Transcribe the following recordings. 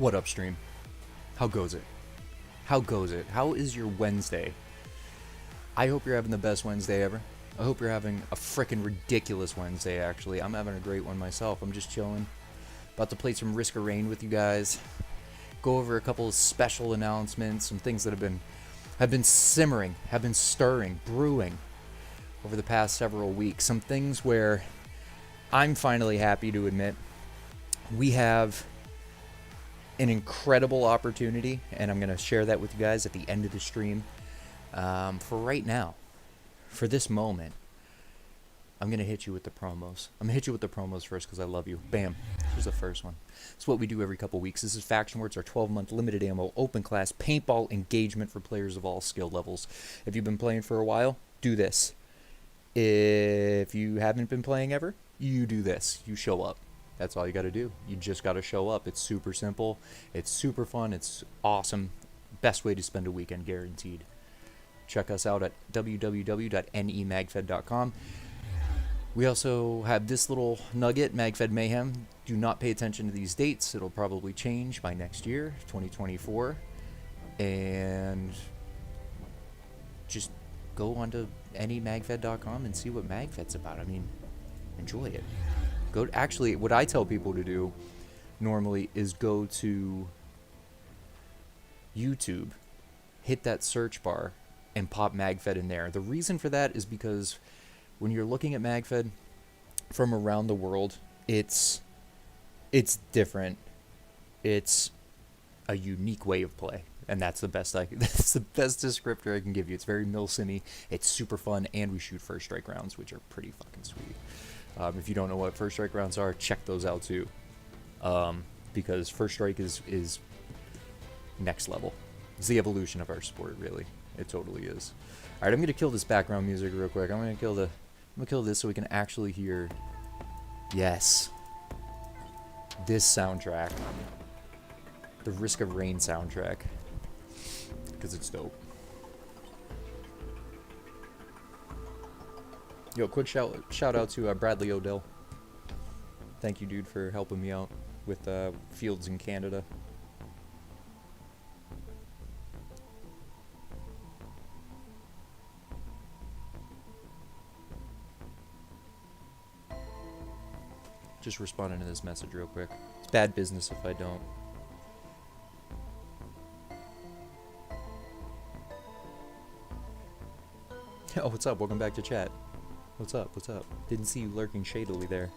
What up, stream? How goes it? How goes it? How is your Wednesday? I hope you're having the best Wednesday ever. I hope you're having a freaking ridiculous Wednesday, actually. I'm having a great one myself. I'm just chilling. About to play some Risk of Rain with you guys. Go over a couple of special announcements, some things that have been simmering, have been stirring, brewing over the past several weeks. Some things where I'm finally happy to admit we have an incredible opportunity, and I'm going to share that with you guys at the end of the stream. For right now, for this moment, I'm going to hit you with the promos. I'm going to hit you with the promos first because I love you. Bam. Here's the first one. It's what we do every couple weeks. This is Faction Words, our 12-month limited ammo, open class, paintball engagement for players of all skill levels. If you've been playing for a while, do this. If you haven't been playing ever, you do this. You show up. That's all you got to do. You just got to show up. It's super simple. It's super fun. It's awesome. Best way to spend a weekend, guaranteed. Check us out at www.nemagfed.com. We also have this little nugget, MagFed Mayhem. Do not pay attention to these dates. It'll probably change by next year, 2024. And just go onto nemagfed.com and see what MagFed's about. I mean, enjoy it. Actually, what I tell people to do normally is go to YouTube, hit that search bar, and pop MagFed in there. The reason for that is because when you're looking at MagFed from around the world, it's different. It's a unique way of play, and that's the best that's the best descriptor I can give you. It's very Milsim-y, it's super fun, and we shoot first strike rounds, which are pretty fucking sweet. If you don't know what first strike rounds are, check those out too, because first strike is next level. It's the evolution of our sport, really. It totally is. All right, I'm gonna kill this background music real quick. I'm gonna kill this so we can actually hear. Yes, this soundtrack, the Risk of Rain soundtrack, because it's dope. Yo, quick shout out to Bradley Odell. Thank you, dude, for helping me out with fields in Canada. Just responding to this message real quick. It's bad business if I don't. Oh, what's up? Welcome back to chat. What's up? What's up? Didn't see you lurking shadily there.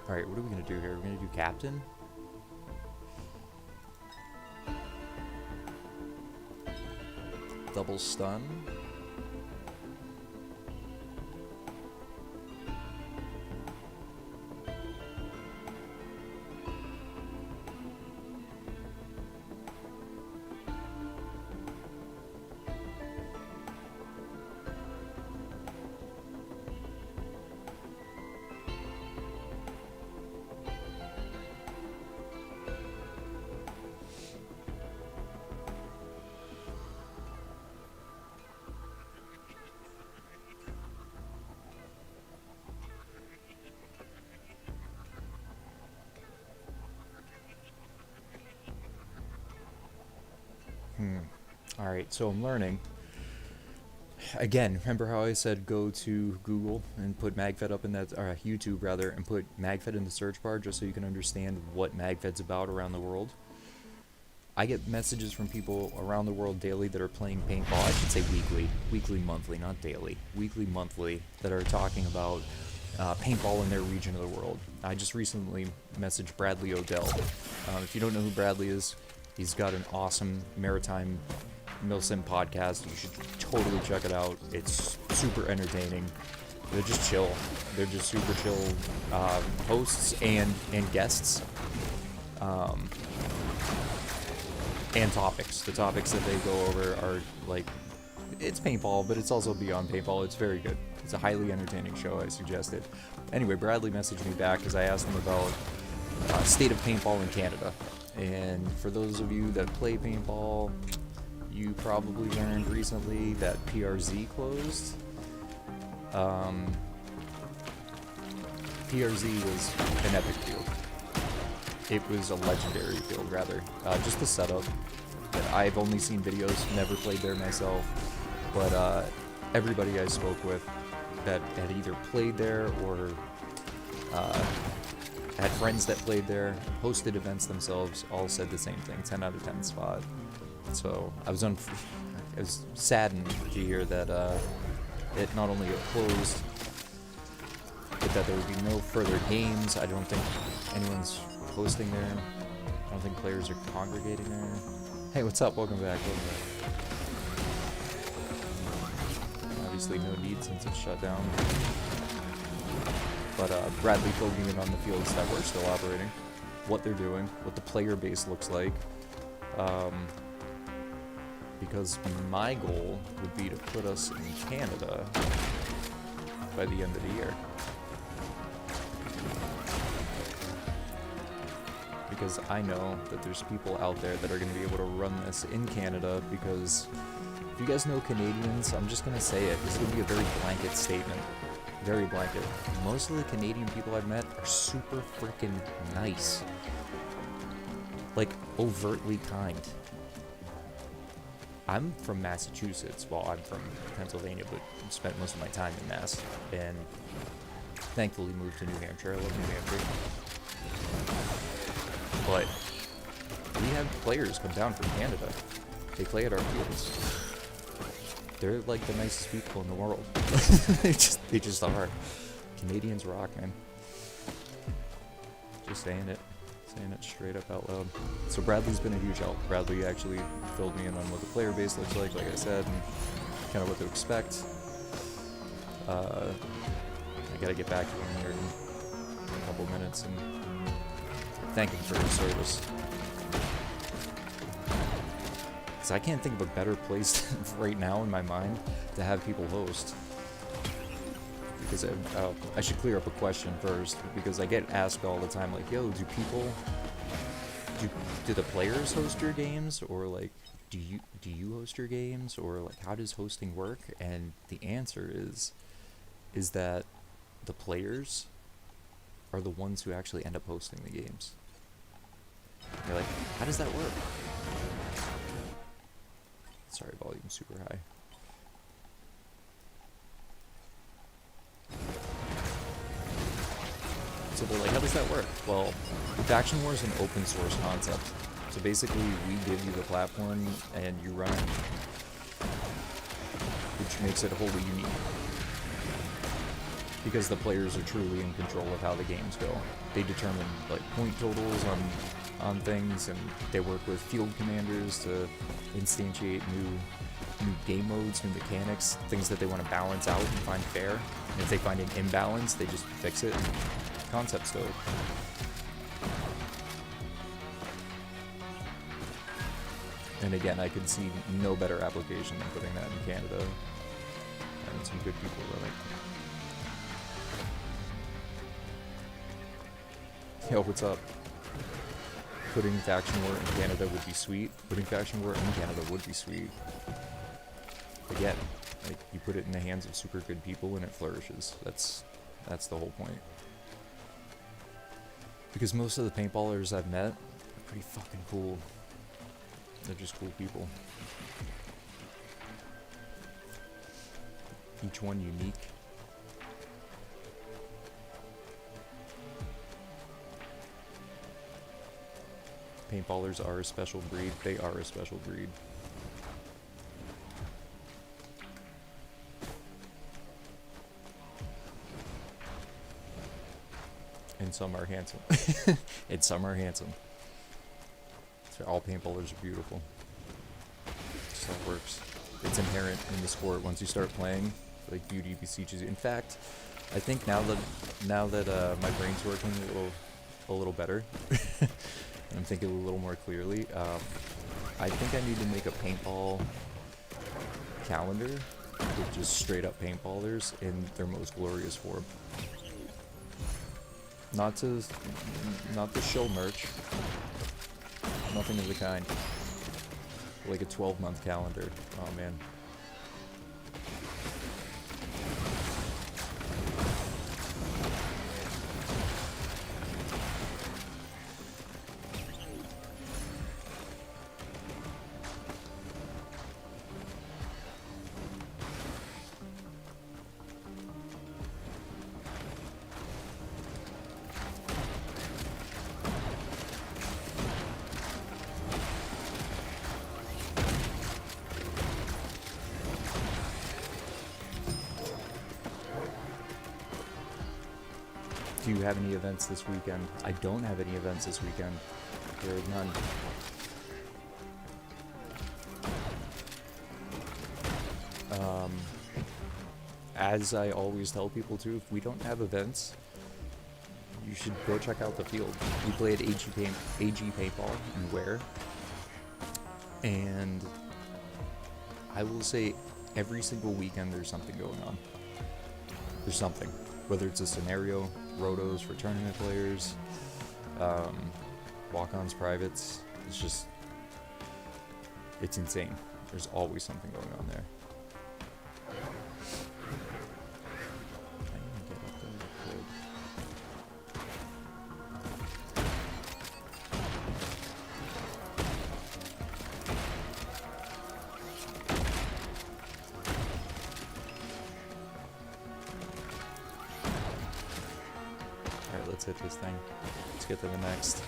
Alright, what are we gonna do here? We're gonna do captain? Double stun. Alright, so I'm learning. Again, remember how I said go to Google and put MagFed up in that, or YouTube rather, and put MagFed in the search bar just so you can understand what MagFed's about around the world? I get messages from people around the world daily that are playing paintball. I should say weekly, monthly, not daily. Weekly, monthly, that are talking about paintball in their region of the world. I just recently messaged Bradley Odell. If you don't know who Bradley is, he's got an awesome maritime Milsim podcast. You should totally check it out. It's super entertaining. They're just chill. They're just super chill hosts and guests. And topics. The topics that they go over are like, it's paintball, but it's also beyond paintball. It's very good. It's a highly entertaining show, I suggest it. Anyway, Bradley messaged me back because I asked him about state of paintball in Canada. And for those of you that play paintball, You probably learned recently that PRZ closed. PRZ was an epic field. It was a legendary field, rather. Just the setup. That I've only seen videos, never played there myself. But everybody I spoke with that had either played there or had friends that played there, hosted events themselves, all said the same thing, 10 out of 10 spot. So I was saddened to hear that it not only got closed, but that there would be no further games. I don't think anyone's hosting there. I don't think players are congregating there. Hey, what's up? Welcome back. Obviously no need since it's shut down. But Bradley filled me in on the fields that were still operating, what they're doing, what the player base looks like. Because my goal would be to put us in Canada by the end of the year. Because I know that there's people out there that are going to be able to run this in Canada, because if you guys know Canadians, I'm just going to say it, this is going to be a very blanket statement. Very blanket. Most of the Canadian people I've met are super freaking nice. Like, overtly kind. I'm from Massachusetts. Well, I'm from Pennsylvania, but spent most of my time in Mass. And thankfully moved to New Hampshire. I love New Hampshire. But we have players come down from Canada. They play at our fields. They're like the nicest people in the world. they just are. Canadians rock, man. Just saying it straight up out loud. So Bradley's been a huge help. Bradley actually filled me in on what the player base looks like I said, and kind of what to expect. I gotta get back to him here in a couple minutes and thank him for his service. Because I can't think of a better place right now in my mind to have people host. Because I should clear up a question first, because I get asked all the time, like, yo, do the players host your games, or like, do you host your games, or like, how does hosting work? And the answer is that the players are the ones who actually end up hosting the games. You're like, how does that work? Sorry, volume super high. So they're like, how does that work? Well, Faction War is an open source concept. So basically, we give you the platform and you run it, which makes it wholly unique. Because the players are truly in control of how the games go. They determine like point totals on things, and they work with field commanders to instantiate new game modes, new mechanics, things that they want to balance out and find fair. And if they find an imbalance, they just fix it. Concept stove. And again, I could see no better application than putting that in Canada. And some good people running. Yo, what's up? Putting Faction War in Canada would be sweet. Putting Faction War in Canada would be sweet. Again, like, you put it in the hands of super good people and it flourishes. That's the whole point. Because most of the paintballers I've met are pretty fucking cool. They're just cool people. Each one unique. Paintballers are a special breed. They are a special breed. And some are handsome. And some are handsome. So all paintballers are beautiful. Just how it works. It's inherent in the sport. Once you start playing, like, beauty beseeches you. In fact, I think now that my brain's working a little better, and I'm thinking a little more clearly, I think I need to make a paintball calendar with just straight up paintballers in their most glorious form. Not to show merch, nothing of the kind. like a 12-month calendar. Oh man. Do you have any events this weekend? I don't have any events this weekend. There are none. As I always tell people too, if we don't have events, you should go check out the field. We play at AG Paintball in Ware. And I will say every single weekend there's something going on. There's something. Whether it's a scenario, rotos for tournament players, walk-ons, privates, it's insane. There's always something going on there. I need to get up there real quick. Alright, let's hit this thing. Let's get to the next.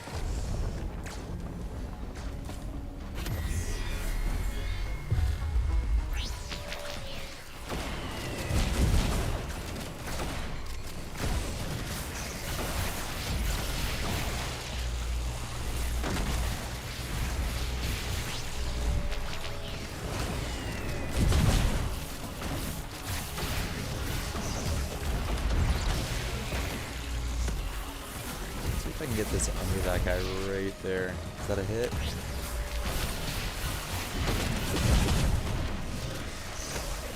If I can get this under that guy right there. Is that a hit?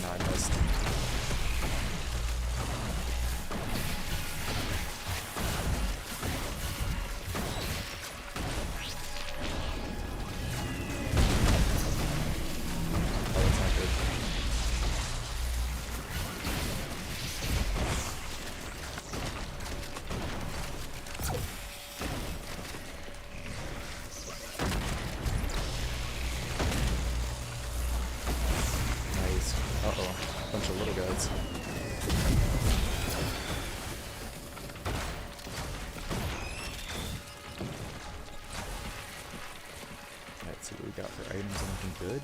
No, I missed. Oh, that's not good. Uh-oh, bunch of little guys. Let's see what we got for items. Anything good?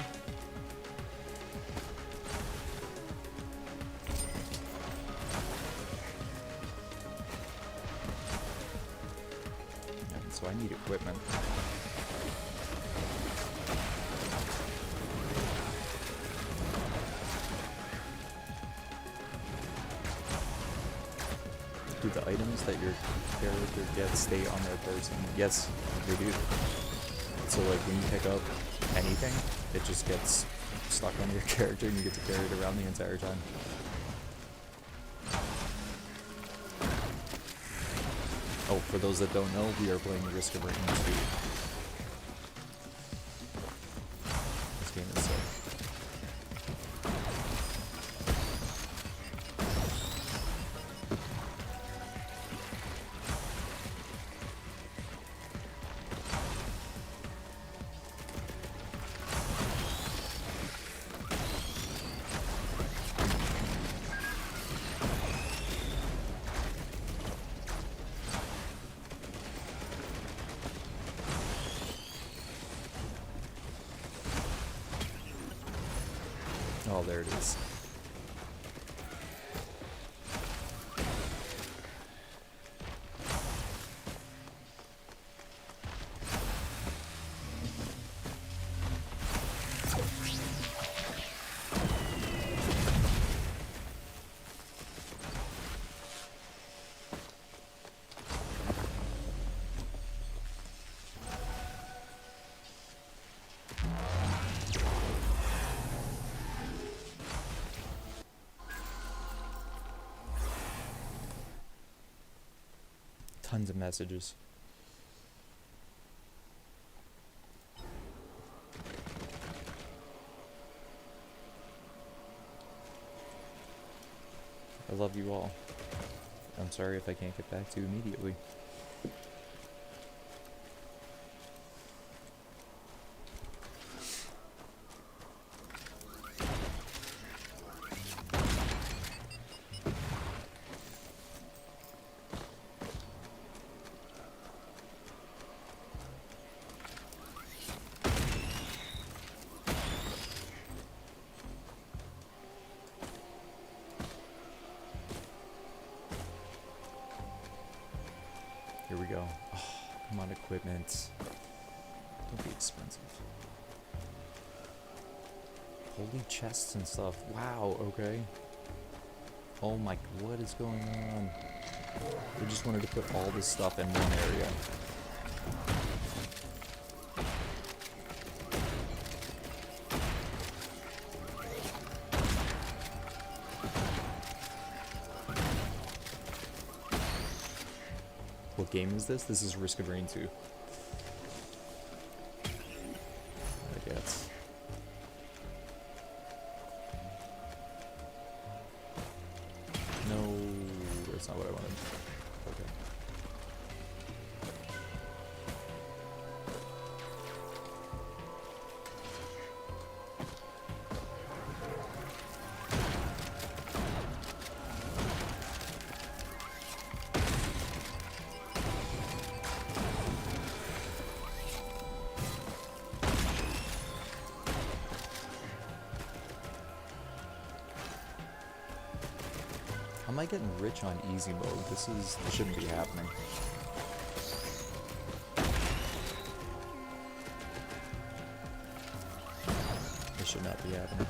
Yeah, so I need equipment. Do the items that your character gets stay on their person? Yes, they do. So like when you pick up anything, it just gets stuck on your character and you get to carry it around the entire time. Oh, for those that don't know, we are playing Risk of Rain 2. This game is sick. Oh, there it is. Tons of messages. I love you all. I'm sorry if I can't get back to you immediately. Here we go. Oh, come on, equipment. Don't be expensive. Holy chests and stuff. Wow, okay. Oh my, what is going on? They just wanted to put all this stuff in one area. What game is this? This is Risk of Rain 2. I guess. No, that's not what I wanted. Okay. How am I getting rich on easy mode? This shouldn't be happening. This should not be happening.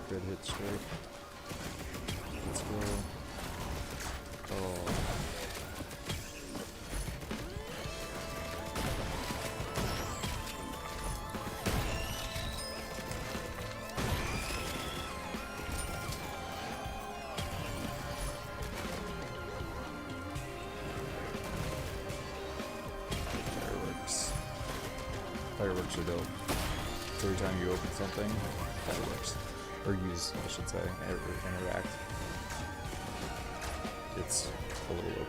Good hit straight. Let's go. Oh. Fireworks. Fireworks are dope. So every time you open something, fireworks. Or use, I should say, or interact. It's a little OP.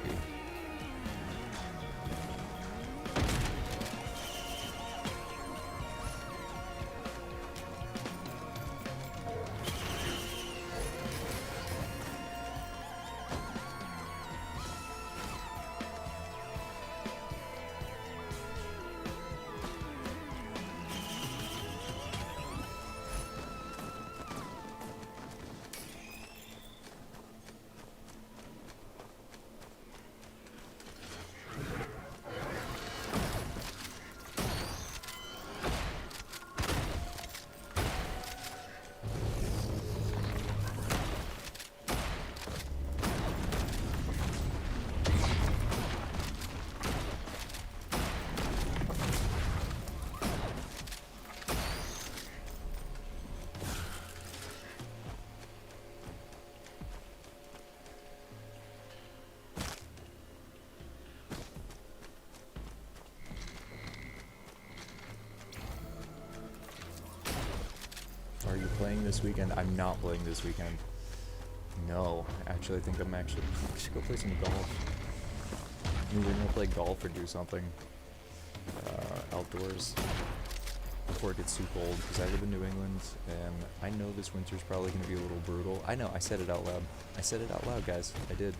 Are you playing this weekend? I'm not playing this weekend. No, actually, I think I'm actually go play some golf. Maybe we're gonna play golf or do something outdoors before it gets too cold. Because I live in New England, and I know this winter's probably gonna be a little brutal. I know. I said it out loud. I said it out loud, guys. I did.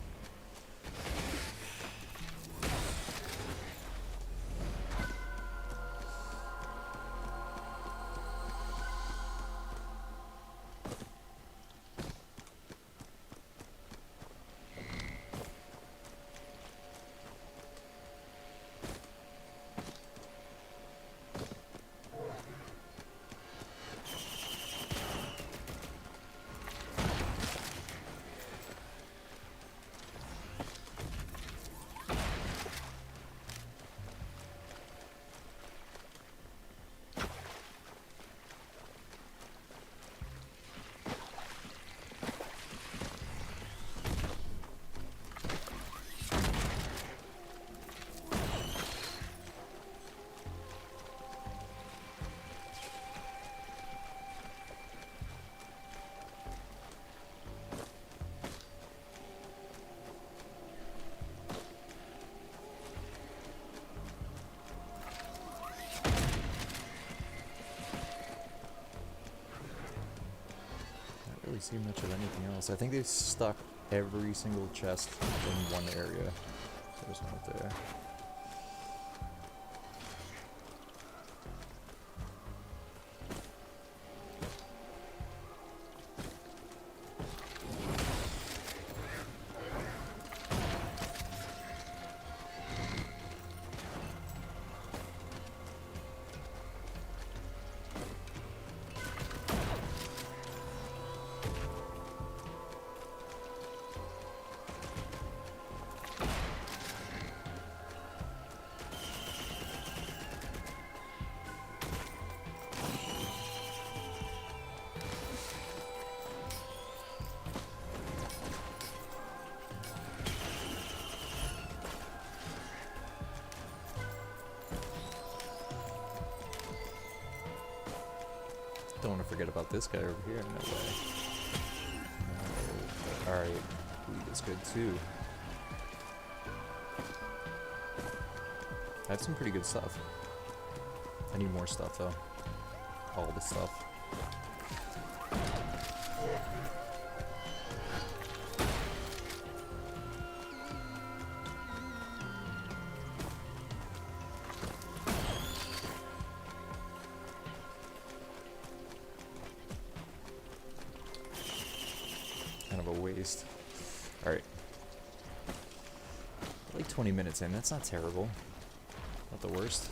see much of anything else. I think they stuck every single chest in one area. There's one up there. Don't want to forget about this guy over here. No way. No. Alright. Weed is good too. I have some pretty good stuff. I need more stuff though. All the stuff. Alright. Like 20 minutes in, that's not terrible. Not the worst.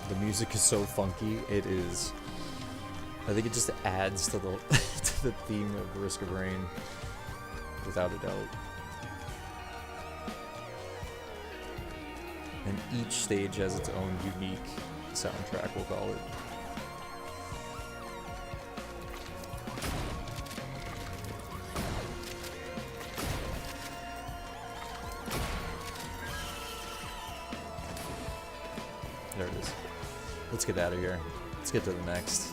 The music is so funky, it is. I think it just adds to the to the theme of Risk of Rain, without a doubt. And each stage has its own unique soundtrack, we'll call it. There it is. Let's get out of here. Let's get to the next.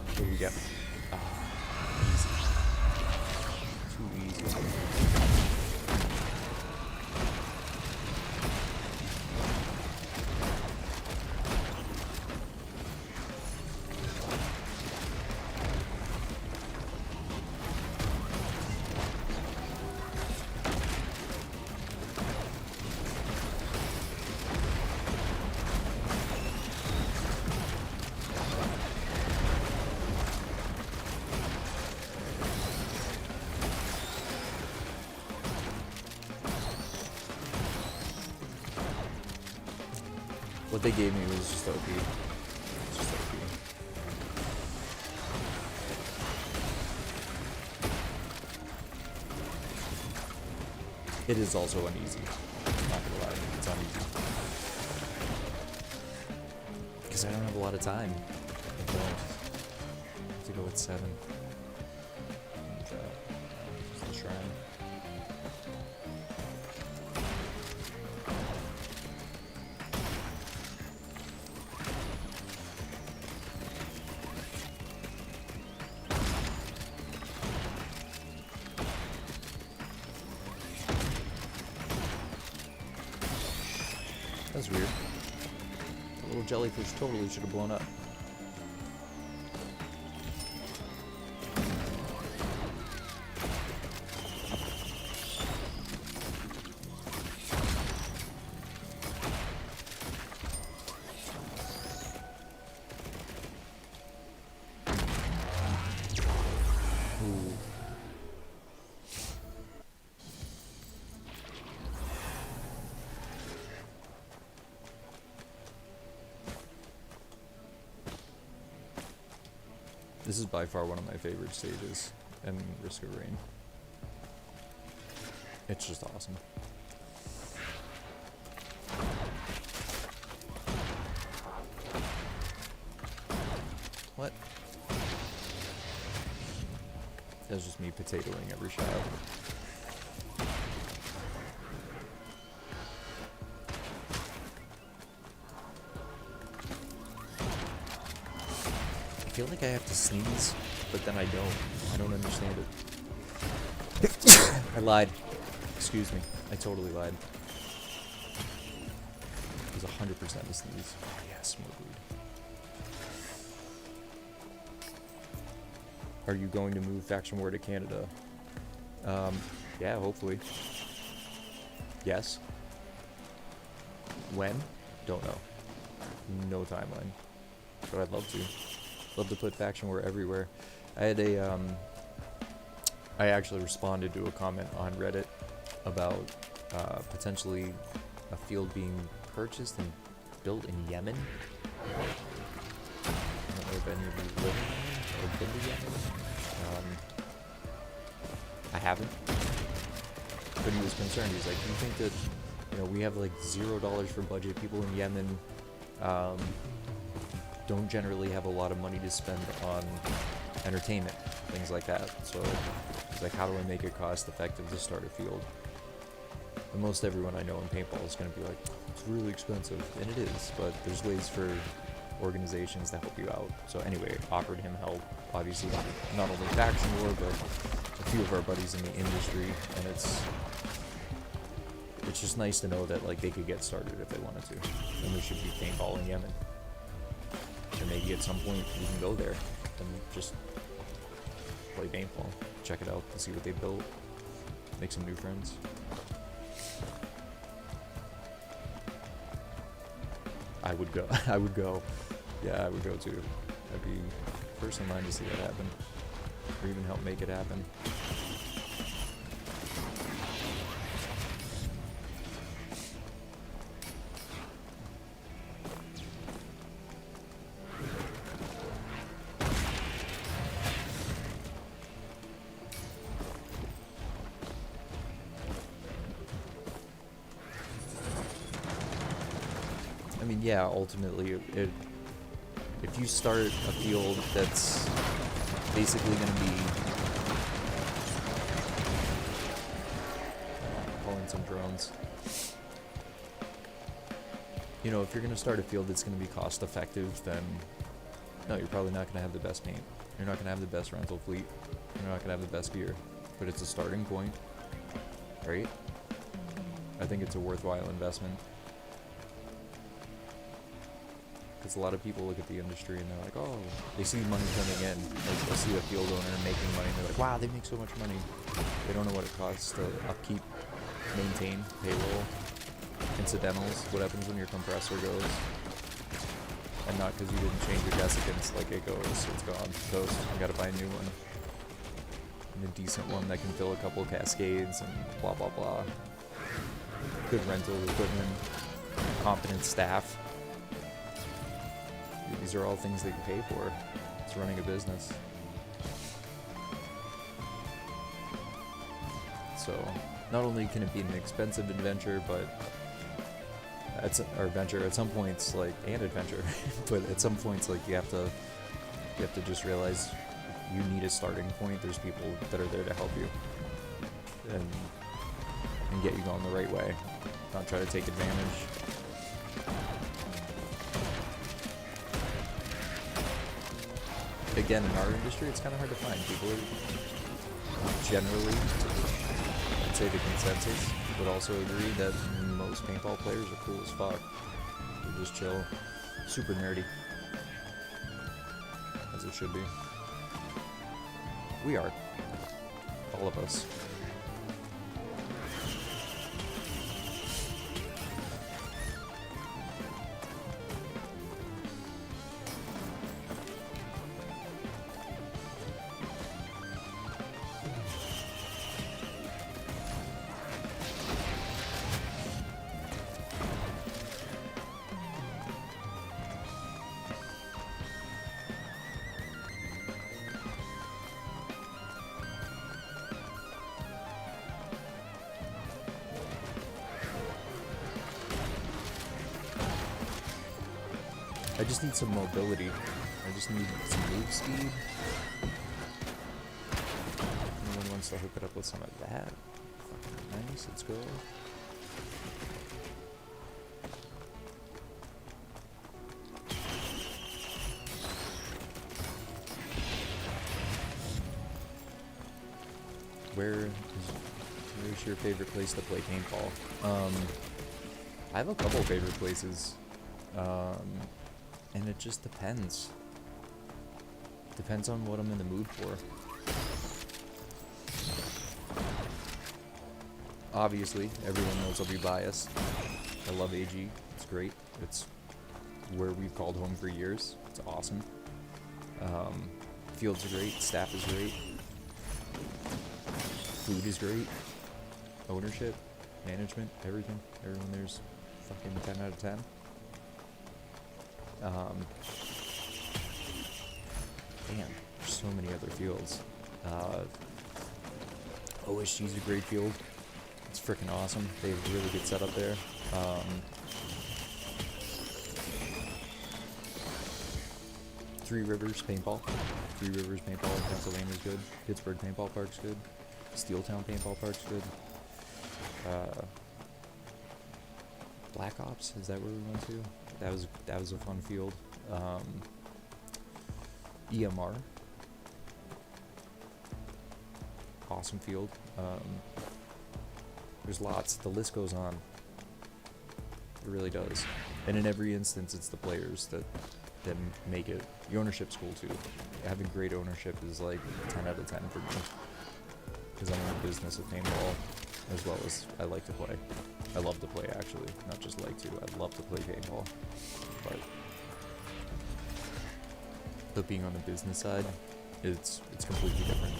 What do we get? Easy. Too easy. What they gave me was just OP. Just OP. It is also uneasy. I'm not gonna lie, it's uneasy. Because I don't have a lot of time. I don't. I have to go at 7. And, just the shrine. That's weird. The little jellyfish totally should have blown up. Ooh. This is by far one of my favorite stages in Risk of Rain. It's just awesome. What? That's just me potatoing every shot. feel like I have to sneeze, but then I don't. I don't understand it. I lied. Excuse me. I totally lied. It was 100% a sneeze. Oh yeah, smoke weed. Are you going to move Faction War to Canada? Yeah, hopefully. Yes. When? Don't know. No timeline. But I'd love to. Love to put Faction War everywhere. I had a, I actually responded to a comment on Reddit about potentially a field being purchased and built in Yemen. I don't know if any of you live in Yemen or been to Yemen. I haven't. But he was concerned. He's like, do you think that, you know, we have like $0 for budget? People in Yemen don't generally have a lot of money to spend on entertainment, things like that. So it's like, how do I make it cost effective to start a field? And most everyone I know in paintball is going to be like, it's really expensive, and it is, but there's ways for organizations to help you out. So anyway, offered him help, obviously not only Faction War, but a few of our buddies in the industry, and it's just nice to know that like they could get started if they wanted to, and there should be paintball in Yemen. And maybe at some point we can go there and just play paintball, check it out, and see what they built, make some new friends. I would go. I would go. Yeah, I would go too. I'd be first in line to see that happen, or even help make it happen. I mean, yeah, ultimately, if you start a field that's basically going to be calling some drones, you know, if you're going to start a field that's going to be cost effective, then no, you're probably not going to have the best paint. You're not going to have the best rental fleet. You're not going to have the best gear, but it's a starting point, right? I think it's a worthwhile investment. Because a lot of people look at the industry and they're like, oh, they see money coming in. Like, they'll see a field owner making money and they're like, wow, they make so much money. They don't know what it costs to upkeep, maintain, payroll, incidentals, what happens when your compressor goes. And not because you didn't change your desiccants, like it goes, it's gone, toast, you gotta buy a new one. And a decent one that can fill a couple cascades and blah, blah, blah. Good rental equipment, competent staff. These are all things that you pay for. It's running a business. So, not only can it be an expensive adventure, but at some points, like, and adventure, but at some points, like, you have to just realize you need a starting point. There's people that are there to help you and get you going the right way. Not try to take advantage. Again, in our industry, it's kind of hard to find. People are generally, I'd say the consensus, would also agree that most paintball players are cool as fuck. They're just chill, super nerdy, as it should be. We are, all of us. I just need some mobility. I just need some move speed. Anyone wants to hook it up with some of that? Fucking nice, let's go. where's your favorite place to play paintball? I have a couple favorite places, and it just depends. Depends on what I'm in the mood for. Obviously, everyone knows I'll be biased. I love AG. It's great. It's where we've called home for years. It's awesome. Fields are great. Staff is great. Food is great. Ownership, management, everything. Everyone there's fucking 10 out of 10. Damn, there's so many other fields. OSG is a great field. It's freaking awesome. They have a really good setup there. Three Rivers Paintball. Three Rivers Paintball in Pennsylvania is good. Pittsburgh Paintball Park's good. Steeltown Paintball Park's good. Black Ops, is that where we went to? That was a fun field. EMR. Awesome field. There's lots. The list goes on. It really does. And in every instance, it's the players that make it. The ownership's cool too. Having great ownership is like 10 out of 10 for me. Because I'm in the business of paintball, as well as I like to play. I love to play, actually. Not just like to. I love to play paintball. But being on the business side, it's completely different.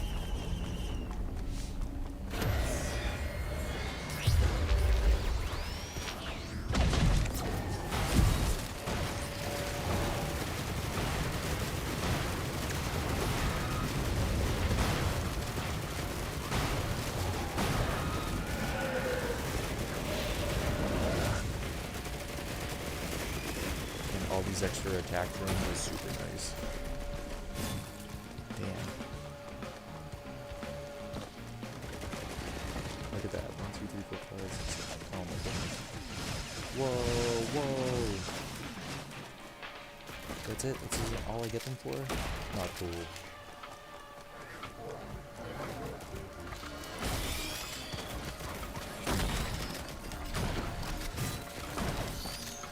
All these extra attack room is super nice. Damn. Look at that. 1, 2, 3, 4, 5, 6, 7. Oh my goodness. Whoa, whoa. That's it? That's all I get them for? Not cool.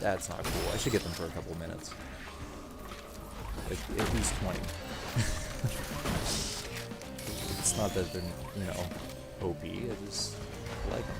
That's not cool. I should get them for a couple of minutes. Like, at least 20. It's not that they're, you know, OP. I just like them.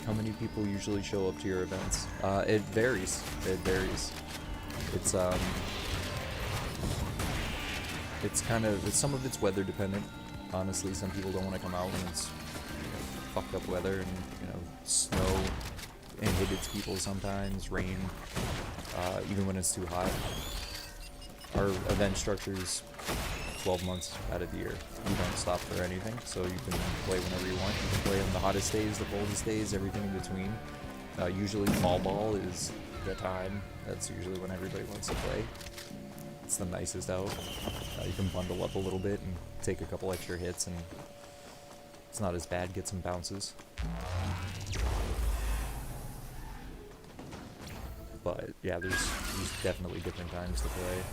How many people usually show up to your events? It varies. It varies. It's kind of, some of it's weather dependent. Honestly, some people don't want to come out when it's fucked up weather and, you know, snow inhibits people sometimes, rain, even when it's too hot. Our event structure's 12 months out of the year. You don't stop for anything, so you can play whenever you want. You can play on the hottest days, the coldest days, everything in between. Usually fall ball is the time. That's usually when everybody wants to play. It's the nicest out. You can bundle up a little bit and take a couple extra hits, and it's not as bad. Get some bounces. But yeah, there's definitely different times to play.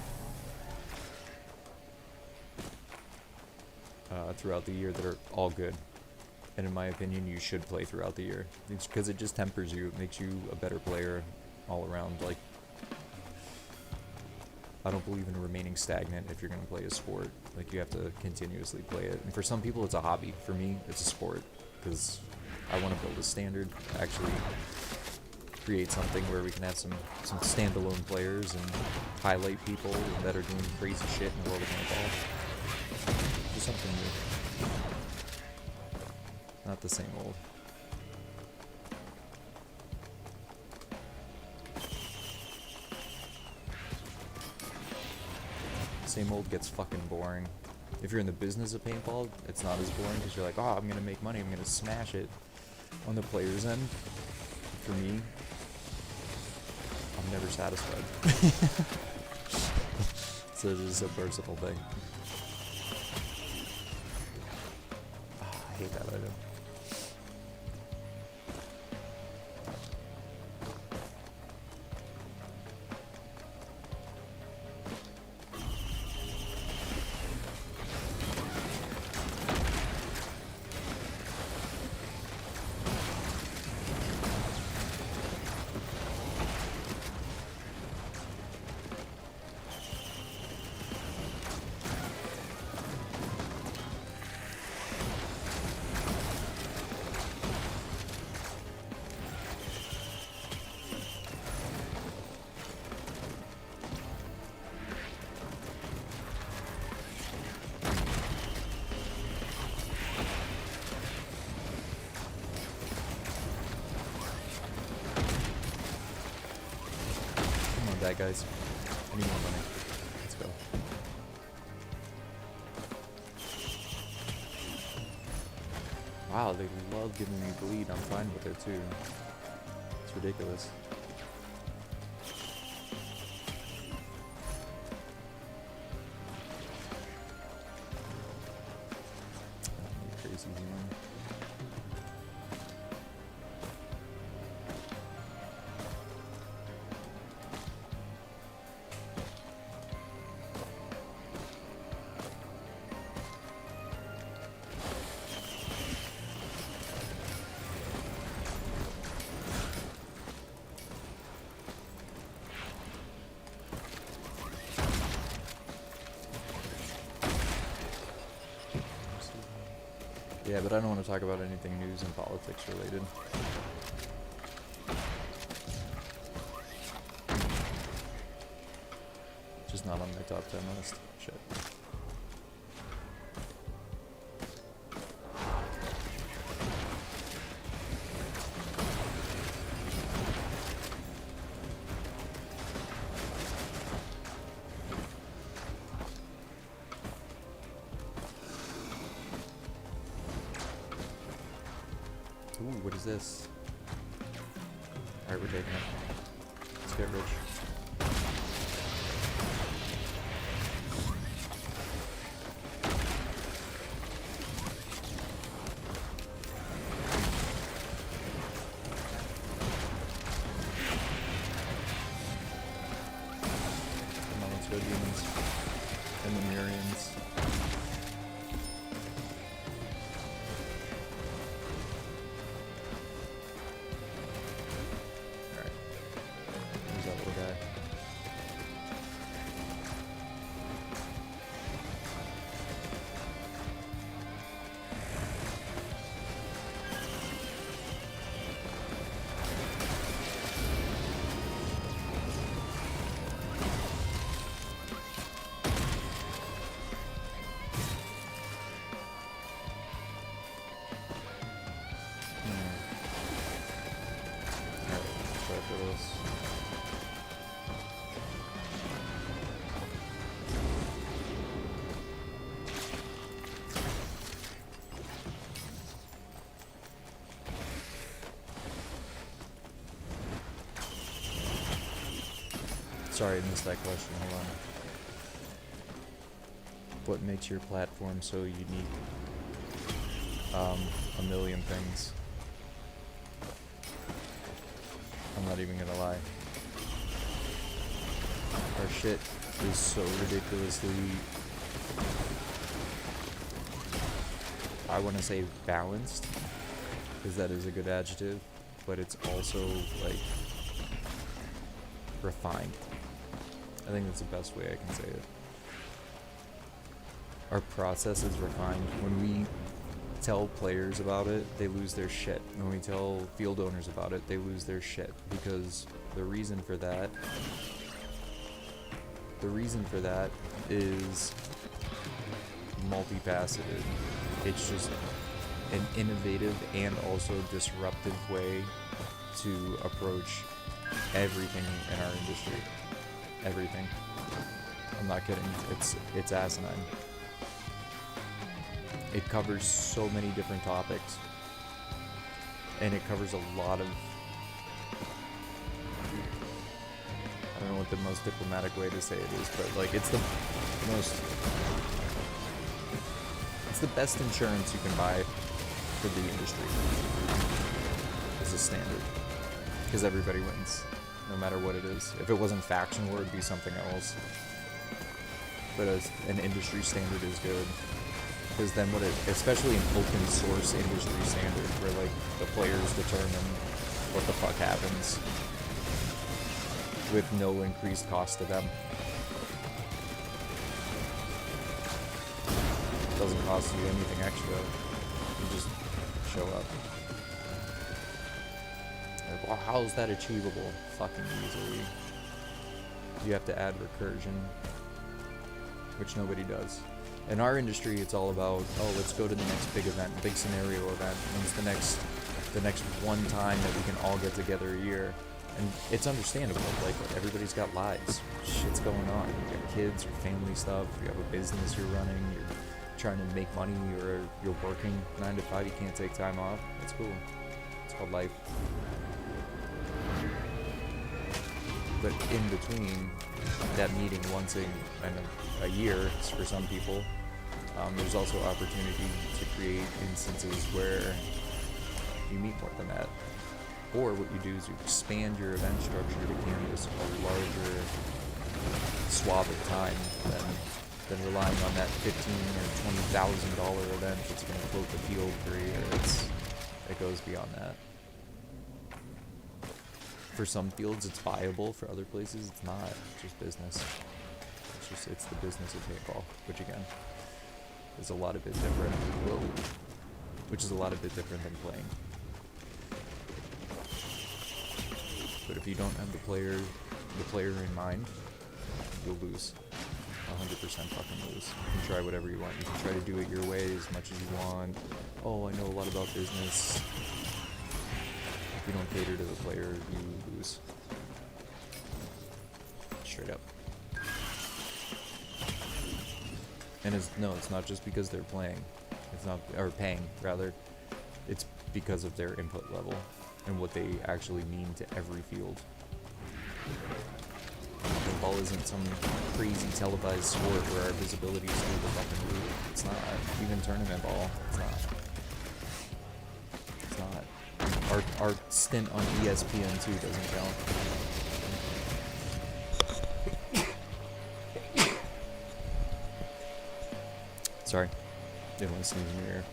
Throughout the year that are all good, and in my opinion you should play throughout the year. It's because it just tempers you, it makes you a better player all around. Like, I don't believe in remaining stagnant if you're going to play a sport. Like, you have to continuously play it, and for some people it's a hobby. For me, it's a sport, because I want to build a standard, actually create something where we can have some standalone players and highlight people that are doing crazy shit in the world of paintball. Do something new. Not the same old. Same old gets fucking boring. If you're in the business of paintball, it's not as boring because you're like, oh, I'm gonna make money, I'm gonna smash it. On the player's end, for me, I'm never satisfied. So this is a personal thing. I hate that item. That guys. I need more money. Let's go. Wow, they love giving me bleed. I'm fine with it too. It's ridiculous. Crazy human. Yeah, but I don't want to talk about anything news and politics related. Just not on my top 10 list. Shit. Ooh, what is this? Alright, we're taking it. Let's get rich. Come on, let's go demons. And the Murians. Sorry, I missed that question. Hold on. What makes your platform so unique? A million things. I'm not even gonna lie. Our shit is so ridiculously, I want to say balanced, because that is a good adjective, but it's also like refined. I think that's the best way I can say it. Our process is refined. When we tell players about it, they lose their shit. When we tell field owners about it, they lose their shit, because the reason for that is multifaceted. It's just an innovative and also disruptive way to approach everything in our industry. Everything. I'm not kidding. It's asinine. It covers so many different topics, and it covers a lot of I don't know what the most diplomatic way to say it is, but like it's the most, it's the best insurance you can buy for the industry as a standard, because everybody wins, no matter what it is. If it wasn't faction war, it'd be something else. But as an industry standard is good, because then what it, especially an open source industry standard, where like the players determine what the fuck happens with no increased cost to them. It doesn't cost you anything extra. You just show up. Like, well, how is that achievable? Fucking easily. You have to add recursion, which nobody does. In our industry, it's all about, oh, let's go to the next big event, big scenario event. When's the next one time that we can all get together a year? And it's understandable. Like, everybody's got lives. Shit's going on. You got kids, your family stuff. You have a business you're running. You're trying to make money, or you're working 9 to 5. You can't take time off. That's cool. It's called life. But in between that meeting once a year for some people, there's also opportunity to create instances where you meet more than that. Or what you do is you expand your event structure to canvas a larger swath of time than relying on that $15,000 or $20,000 event that's going to float the field for a year. It goes beyond that. For some fields, it's viable. For other places, it's not. It's just business. It's the business of paintball, which again is a lot of bit different. Whoa. Which is a lot of bit different than playing. But if you don't have the player in mind, you'll lose. 100% fucking lose. You can try whatever you want. You can try to do it your way as much as you want. Oh, I know a lot about business. If you don't cater to the player, you lose. Straight up. And it's not just because they're playing. It's not, or paying, rather. It's because of their input level and what they actually mean to every field. Paintball isn't some crazy televised sport where our visibility is through the fucking roof. It's not. Even tournament ball, it's not. It's not. Our stint on ESPN2 doesn't count. Sorry. Didn't want to sneeze in your ear.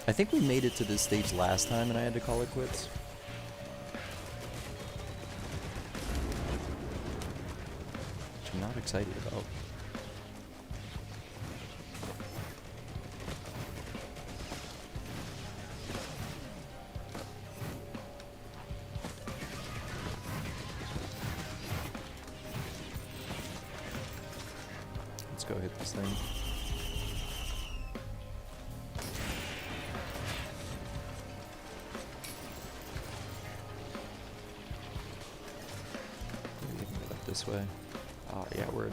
I think we made it to this stage last time and I had to call it quits. Which I'm not excited about. Let's go hit this thing. This way. Oh, yeah, word.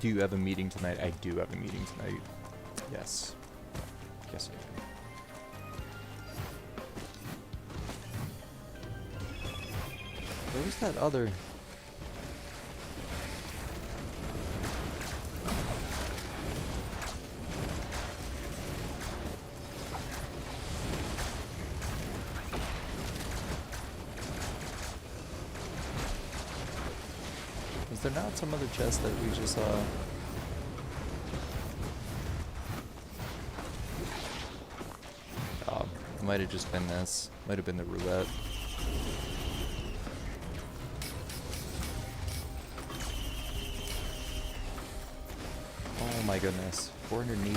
Do you have a meeting tonight? I do have a meeting tonight. Yes. Yes, I do. Where was that other? Is there not some other chest that we just saw? It might have just been this. Might have been the roulette. Oh my goodness. 482?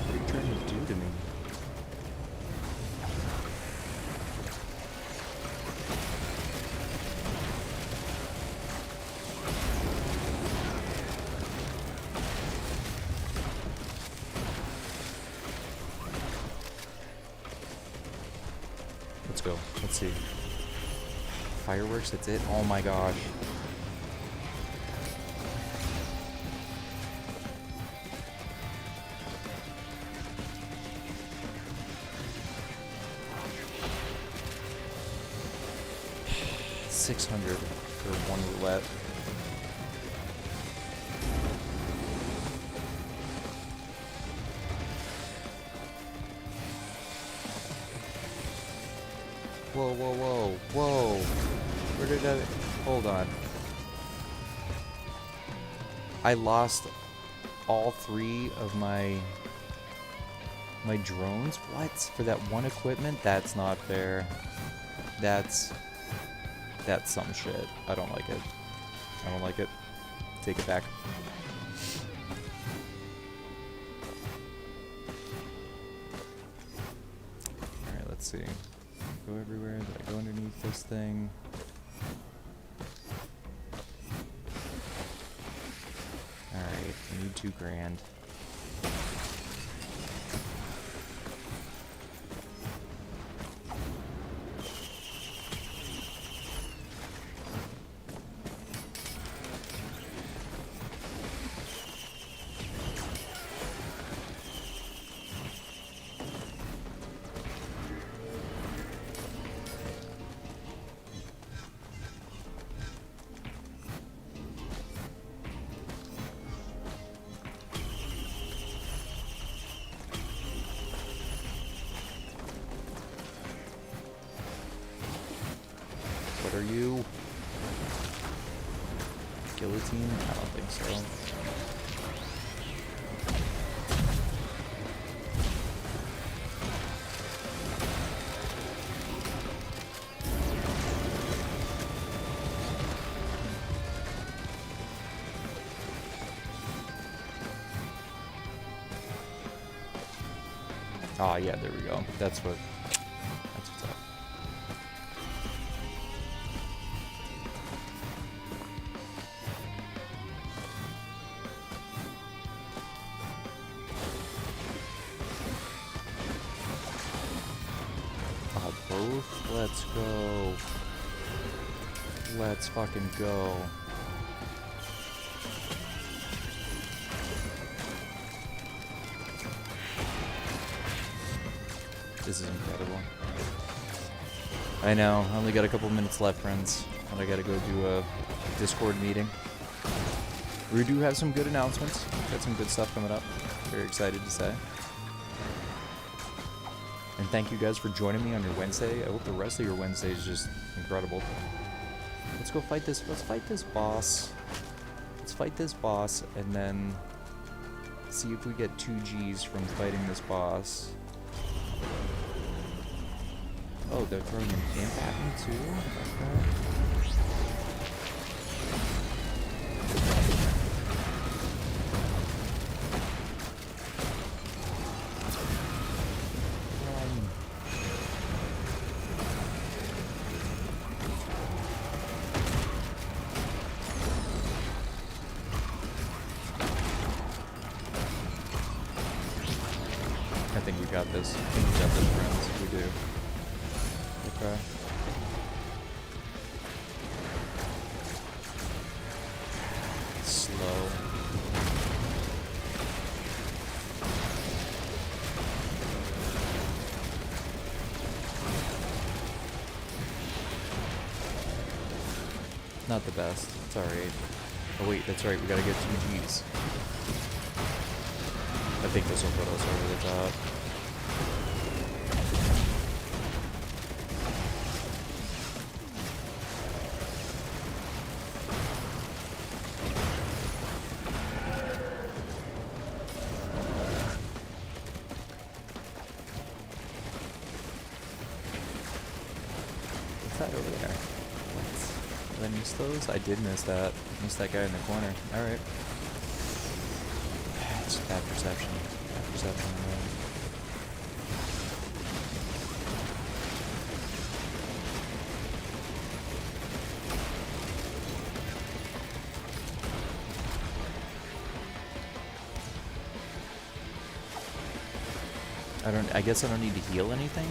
What are you trying to do to me? let's go. Let's see. Fireworks, that's it? Oh my gosh. $600 for one roulette. Whoa, whoa, whoa, whoa. Where did I... Hold on. I lost all 3 of my drones? What? For that one equipment? That's not fair. That's some shit. I don't like it. I don't like it. Take it back. Alright, let's see. Go everywhere. Did I go underneath this thing? Alright, I need $2,000. What are you? Guillotine? I don't think so. Ah, yeah, there we go. That's what's up. Oh, both? Let's go. Let's fucking go. This is incredible. I know, I only got a couple minutes left, friends. And I gotta go do a Discord meeting. We do have some good announcements. Got some good stuff coming up. Very excited to say. And thank you guys for joining me on your Wednesday. I hope the rest of your Wednesday is just incredible. Let's go fight this. Let's fight this boss. Let's fight this boss and then see if we get 2 Gs from fighting this boss. Oh, they're throwing an imp at me too? Okay. I think we got this. I think we got this, friends. We do. Okay. Slow. Not the best. It's alright. Oh wait, that's right. We gotta get 2 Gs. I think this will put us over the top. What's that over there? What? Did I miss those? I did miss that. Missed that guy in the corner. Alright. It's bad perception. Bad perception. I guess I don't need to heal anything?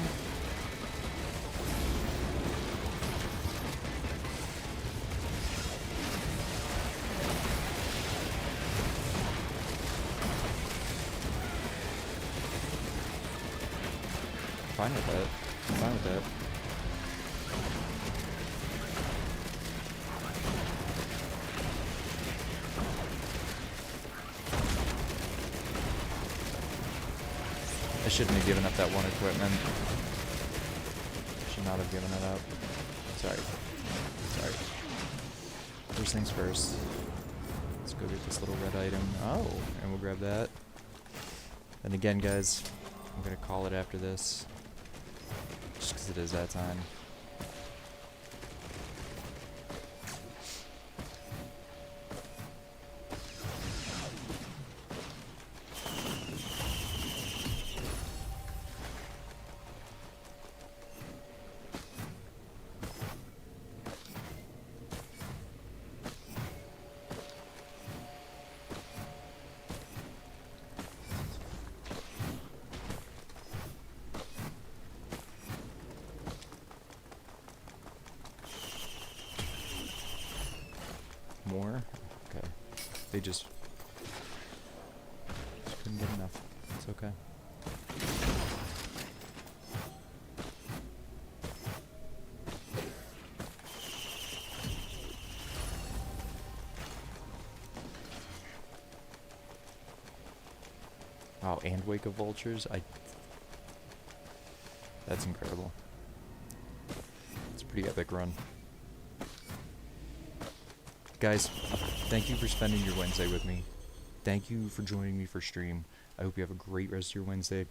fine with that. I'm fine with that. I shouldn't have given up that one equipment. Should not have given it up. Sorry. Sorry. First things first. Let's go get this little red item. Oh, and we'll grab that. And again, guys, I'm gonna call it after this. Just because it is that time. More? Okay. They just couldn't get enough. It's okay. Wow, and Wake of Vultures? That's incredible. It's a pretty epic run. Guys, thank you for spending your Wednesday with me. Thank you for joining me for stream. I hope you have a great rest of your Wednesday.